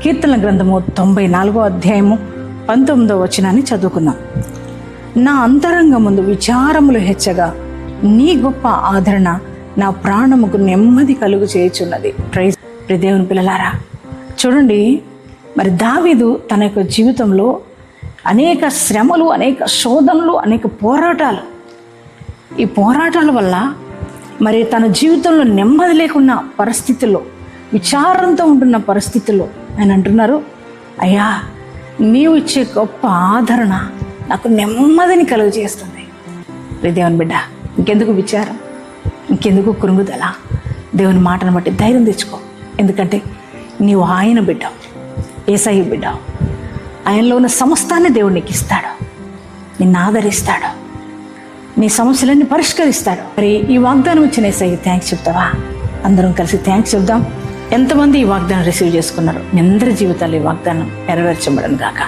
కీర్తన గ్రంథము 94వ అధ్యాయము 19వ వచనాన్ని చదువుకుందాం. నా అంతరంగముందు విచారములు హెచ్చగా నీ గొప్ప ఆదరణ నా ప్రాణముకు నెమ్మది కలుగు చేయుచున్నది. ప్రైజ్ దేవుని పిల్లలారా, చూడండి, మరి దావీదు తన యొక్క జీవితంలో అనేక శ్రమలు, అనేక శోధనలు, అనేక పోరాటాలు, ఈ పోరాటాల వల్ల మరి తన జీవితంలో నెమ్మది లేకున్న పరిస్థితుల్లో, విచారంతో ఉంటున్న పరిస్థితుల్లో ఆయన అంటున్నారు, అయ్యా నీవు ఇచ్చే గొప్ప ఆదరణ నాకు నెమ్మదిని కలుగు చేస్తుంది. దేవుని బిడ్డ, ఇంకెందుకు విచారం, ఇంకెందుకు కృంగుదల? దేవుని మాటను బట్టి ధైర్యం తెచ్చుకో. ఎందుకంటే నీవు ఆయన బిడ్డ, యేసయ్య బిడ్డ. ఆయనలో ఉన్న సమస్తాన్ని దేవుడు నీకు ఇస్తాడు, నిన్ను ఆదరిస్తాడు, నీ సమస్యలన్నీ పరిష్కరిస్తాడు. మరి ఈ వాగ్దానం ఇచ్చిన యేసయ్య థ్యాంక్స్ చెప్తావా? అందరం కలిసి థ్యాంక్స్ చెప్దాం. ఎంతమంది ఈ వాగ్దానం రిసీవ్ చేసుకున్నారు? మీ అందరి జీవితాలు ఈ వాగ్దానం నెరవేర్చబడను గాక.